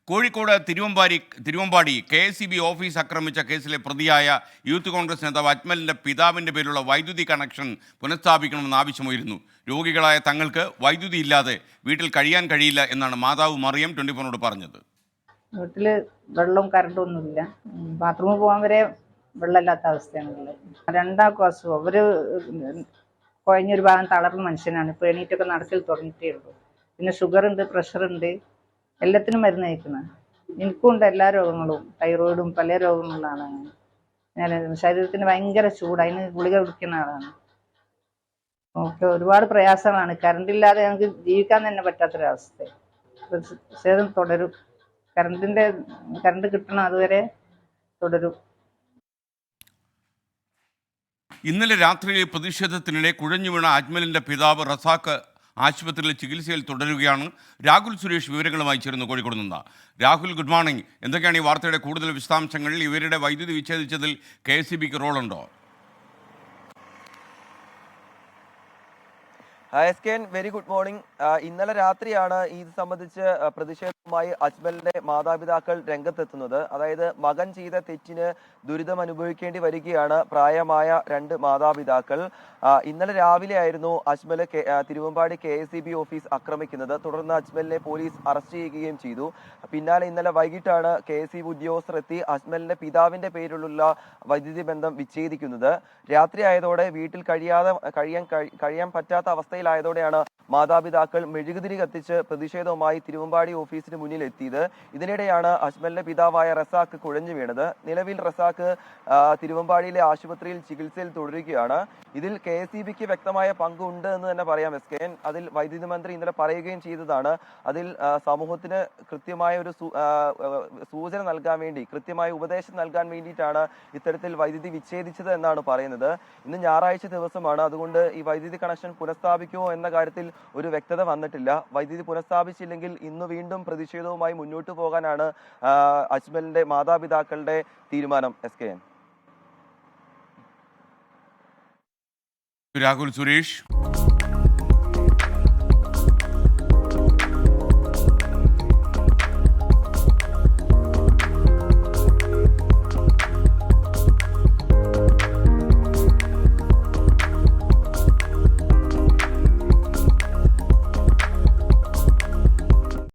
Kozhikode Thiruvambady KSEB office ആക്രമിച്ച കേസിലെ പ്രതിയായ യൂത്ത് കോൺഗ്രസ് നേതാവ് അജ്മലിൻ്റെ പിതാവിൻ്റെ പേരിലുള്ള വൈദ്യുതി കണക്ഷൻ പുനഃസ്ഥാപിക്കണമെന്ന് ആവശ്യമായിരുന്നു. രോഗികളായ തങ്ങൾക്ക് വൈദ്യുതി ഇല്ലാതെ വീട്ടിൽ കഴിയാൻ കഴിയില്ല എന്നാണ് മാതാവ് മറിയം 24നോട് പറഞ്ഞത്. വീട്ടിൽ വെള്ളവും കറണ്ടും ഒന്നുമില്ല. ബാത്റൂമിൽ പോകാൻ വരെ വെള്ളമില്ലാത്ത അവസ്ഥയാണുള്ളത്. രണ്ടാൾക്കും അസുഖം. അവർ കുഴഞ്ഞൊരു ഭാഗം തളർന്ന മനുഷ്യനാണ്. ഇപ്പോൾ എണീറ്റൊക്കെ നടക്കൽ തുടങ്ങിയിട്ടേ ഉള്ളൂ. പിന്നെ ഷുഗറുണ്ട്, പ്രഷറുണ്ട്, എല്ലാത്തിനും മരുന്ന് കഴിക്കണം. എനിക്കും ഉണ്ട് എല്ലാ രോഗങ്ങളും, തൈറോയിഡും പല രോഗങ്ങളുള്ള ആളാണ് ഞാൻ. ശരീരത്തിന് ഭയങ്കര ചൂട്, അതിന് ഗുളിക കുടിക്കുന്ന ആളാണ്. നമുക്ക് ഒരുപാട് പ്രയാസങ്ങളാണ്. കറണ്ടില്ലാതെ ഞങ്ങൾക്ക് ജീവിക്കാൻ തന്നെ പറ്റാത്തൊരവസ്ഥ. പ്രതിഷേധം തുടരും. കറണ്ട് കിട്ടണം, അതുവരെ തുടരും. ഇന്നലെ രാത്രി പ്രതിഷേധത്തിനിടെ കുഴഞ്ഞു വീണ അജ്മലിൻ്റെ പിതാവ് റസാഖ് ആശുപത്രിയിൽ ചികിത്സയിൽ തുടരുകയാണ്. രാഹുൽ സുരേഷ് വിവരങ്ങളുമായി ചേരുന്നു കോഴിക്കോട് നിന്ന്. Rahul, good morning. എന്തൊക്കെയാണ് ഈ വാർത്തയുടെ കൂടുതൽ വിശദാംശങ്ങൾ? ഇവരുടെ വൈദ്യുതി വിച്ഛേദിച്ചതിൽ KSEBക്ക് റോളുണ്ടോ? SKN, very good morning. ഇന്നലെ രാത്രിയാണ് ഇത് സംബന്ധിച്ച് പ്രതിഷേധവുമായി അജ്മലിന്റെ മാതാപിതാക്കൾ രംഗത്തെത്തുന്നത്. അതായത് മകൻ ചെയ്ത തെറ്റിന് ദുരിതം അനുഭവിക്കേണ്ടി വരികയാണ് പ്രായമായ രണ്ട് മാതാപിതാക്കൾ. ഇന്നലെ രാവിലെ ആയിരുന്നു അജ്മൽ തിരുവമ്പാടി KSEB ഓഫീസ് ആക്രമിക്കുന്നത്. തുടർന്ന് അജ്മലിനെ പോലീസ് അറസ്റ്റ് ചെയ്യുകയും ചെയ്തു. പിന്നാലെ ഇന്നലെ വൈകിട്ടാണ് KSEB ഉദ്യോഗസ്ഥർ എത്തി അജ്മലിന്റെ പിതാവിന്റെ പേരിലുള്ള വൈദ്യുതി ബന്ധം വിച്ഛേദിക്കുന്നത്. രാത്രി ആയതോടെ വീട്ടിൽ കഴിയാൻ പറ്റാത്ത അവസ്ഥയിലായതോടെയാണ് മാതാപിതാക്കൾ മെഴുകുതിരി കത്തിച്ച് പ്രതിഷേധവുമായി തിരുവമ്പാടി ഓഫീസിന് മുന്നിൽ എത്തിയത്. ഇതിനിടെയാണ് അജ്മലിന്റെ പിതാവായ റസാഖ് കുഴഞ്ഞു വീണത്. നിലവിൽ റസാഖ് തിരുവമ്പാടിയിലെ ആശുപത്രിയിൽ ചികിത്സയിൽ തുടരുകയാണ്. ഇതിൽ KSEBക്ക് വ്യക്തമായ പങ്കുണ്ട് എന്ന് തന്നെ പറയാം SKN. അതിൽ വൈദ്യുതി മന്ത്രി ഇന്നലെ പറയുകയും ചെയ്തതാണ്. അതിൽ സമൂഹത്തിന് കൃത്യമായ ഒരു സൂചന നൽകാൻ വേണ്ടി, കൃത്യമായ ഉപദേശം നൽകാൻ വേണ്ടിയിട്ടാണ് ഇത്തരത്തിൽ വൈദ്യുതി വിച്ഛേദിച്ചത് എന്നാണ് പറയുന്നത്. ഇന്ന് ഞായറാഴ്ച ദിവസമാണ്. അതുകൊണ്ട് ഈ വൈദ്യുതി കണക്ഷൻ പുനഃസ്ഥാപിക്കുമോ എന്ന കാര്യത്തിൽ ഒരു വ്യക്തത വന്നിട്ടില്ല. വൈദ്യുതി പുനഃസ്ഥാപിച്ചില്ലെങ്കിൽ ഇന്ന് വീണ്ടും പ്രതിഷേധവുമായി മുന്നോട്ട് പോകാനാണ് അജ്മലിന്റെ മാതാപിതാക്കളുടെ തീരുമാനം. SKN. രാഹുൽ സുരേഷ്.